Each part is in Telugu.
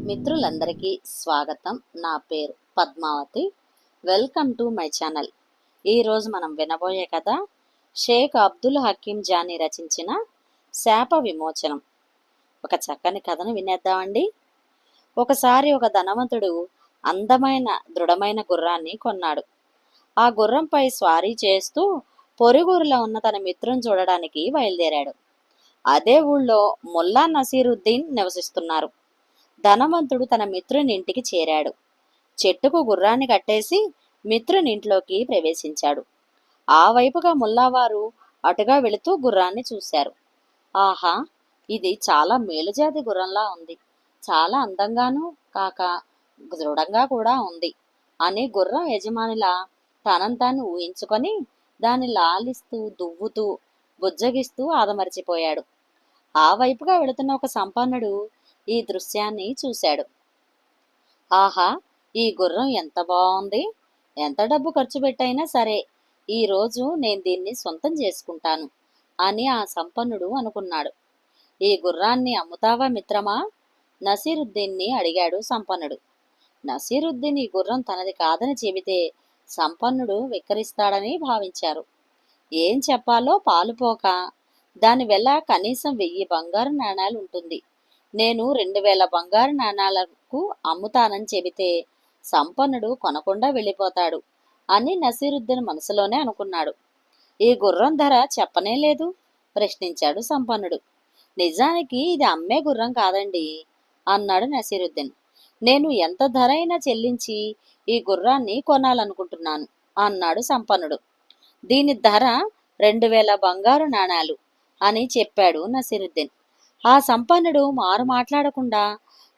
మిత్రులందరికీ స్వాగతం. నా పేరు Padmavathi. Welcome to my channel. ఈరోజు మనం వినబోయే కథ షేక్ అబ్దుల్ హకీం జానీ రచించిన శాప విమోచనం. ఒక చక్కని కథను వినేద్దామండి. ఒకసారి ఒక ధనవంతుడు అందమైన దృఢమైన గుర్రాన్ని కొన్నాడు. ఆ గుర్రంపై స్వారీ చేస్తూ పొరుగురులో ఉన్న తన మిత్రుని చూడడానికి బయలుదేరాడు. అదే ఊళ్ళో ముల్లా నసీరుద్దీన్ నివసిస్తున్నారు. ధనవంతుడు తన మిత్రుని ఇంటికి చేరాడు. చెట్టుకు గుర్రాన్ని కట్టేసి మిత్రుని ఇంట్లోకి ప్రవేశించాడు. ఆ వైపుగా ముల్లావారు అటుగా వెళుతూ గుర్రాన్ని చూశారు. ఆహా, ఇది చాలా మేలుజాతి గుర్రంలా ఉంది. చాలా అందంగానూ కాక దృఢంగా కూడా ఉంది అని గుర్రం యజమానిలా తనంతాను ఊహించుకొని దాన్ని లాలిస్తూ దువ్వుతూ బుజ్జగిస్తూ ఆదమరిచిపోయాడు. ఆ వైపుగా వెళుతున్న ఒక సంపన్నుడు ఈ దృశ్యాన్ని చూశాడు. ఆహా, ఈ గుర్రం ఎంత బాగుంది! ఎంత డబ్బు ఖర్చు పెట్టైనా సరే ఈరోజు నేను దీన్ని సొంతం చేసుకుంటాను అని ఆ సంపన్నుడు అనుకున్నాడు. ఈ గుర్రాన్ని అమ్ముతావా మిత్రమా? నసీరుద్దీన్ని అడిగాడు సంపన్నుడు. నసీరుద్దీన్ ఈ గుర్రం తనది కాదని చెబితే సంపన్నుడు వెక్కరిస్తాడని భావించారు. ఏం చెప్పాలో పాలుపోక దాని వెల కనీసం 1000 బంగారు నాణాలు ఉంటుంది. నేను 2000 బంగారు నాణాలకు అమ్ముతానని చెబితే సంపన్నుడు కొనకుండా వెళ్ళిపోతాడు అని నసీరుద్దీన్ మనసులోనే అనుకున్నాడు. ఈ గుర్రం ధర చెప్పనే లేదు ప్రశ్నించాడు సంపన్నుడు. నిజానికి ఇది అమ్మే గుర్రం కాదండి అన్నాడు నసీరుద్దీన్. నేను ఎంత ధర అయినా చెల్లించి ఈ గుర్రాన్ని కొనాలనుకుంటున్నాను అన్నాడు సంపన్నుడు. దీని ధర 2000 బంగారు నాణాలు అని చెప్పాడు నసీరుద్దీన్. ఆ సంపన్నుడు మారు మాట్లాడకుండా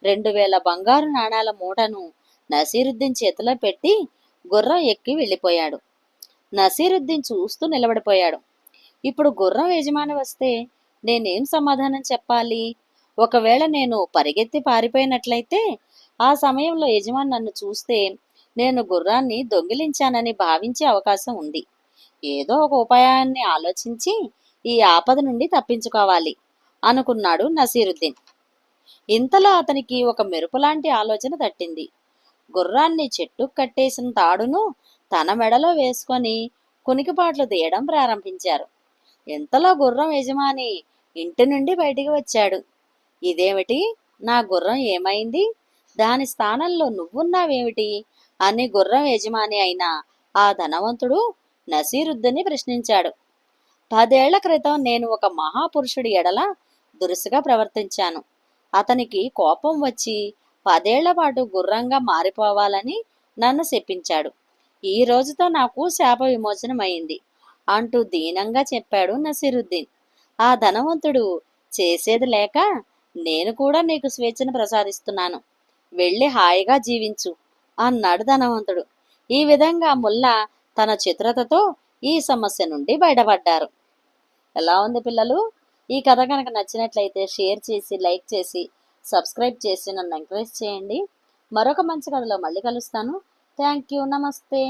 2000 బంగారు నాణాల మూటను నసీరుద్దీన్ చేతిలో పెట్టి గుర్రం ఎక్కి వెళ్ళిపోయాడు. నసీరుద్దీన్ చూస్తూ నిలబడిపోయాడు. ఇప్పుడు గుర్రం యజమాని వస్తే నేనేం సమాధానం చెప్పాలి? ఒకవేళ నేను పరిగెత్తి పారిపోయినట్లయితే ఆ సమయంలో యజమాని నన్ను చూస్తే నేను గుర్రాన్ని దొంగిలించానని భావించే అవకాశం ఉంది. ఏదో ఒక ఉపాయాన్ని ఆలోచించి ఈ ఆపద నుండి తప్పించుకోవాలి అనుకున్నాడు నసీరుద్దీన్. ఇంతలో అతనికి ఒక మెరుపులాంటి ఆలోచన తట్టింది. గుర్రాన్ని చెట్టుకు కట్టేసిన తాడును తన మెడలో వేసుకొని కునికిపాట్లు తీయడం ప్రారంభించారు. ఇంతలో గుర్రం యజమాని ఇంటి నుండి బయటికి వచ్చాడు. ఇదేమిటి, నా గుర్రం ఏమైంది? దాని స్థానంలో నువ్వున్నావేమిటి అని గుర్రం యజమాని అయిన ఆ ధనవంతుడు నసీరుద్దీన్ని ప్రశ్నించాడు. 10 ఏళ్ల క్రితం నేను ఒక మహాపురుషుడి ఎడల దురుసుగా ప్రవర్తించాను. అతనికి కోపం వచ్చి 10 ఏళ్ల పాటు గుర్రంగా మారిపోవాలని నన్ను శపించాడు. ఈ రోజుతో నాకు శాప విమోచనం అయింది అంటూ దీనంగా చెప్పాడు నసీరుద్దీన్. ఆ ధనవంతుడు చేసేది లేక నేను కూడా నీకు స్వేచ్ఛను ప్రసాదిస్తున్నాను, వెళ్ళి హాయిగా జీవించు అన్నాడు ధనవంతుడు. ఈ విధంగా ముల్లా తన చిత్రతతో ఈ సమస్య నుండి బయటపడ్డారు. ఎలా ఉంది పిల్లలు? ఈ కథ కనుక నచ్చినట్లయితే షేర్ చేసి, లైక్ చేసి, సబ్స్క్రైబ్ చేసి నన్ను ఎంకరేజ్ చేయండి. మరొక మంచి కథలో మళ్ళీ కలుస్తాను. Thank you. నమస్తే.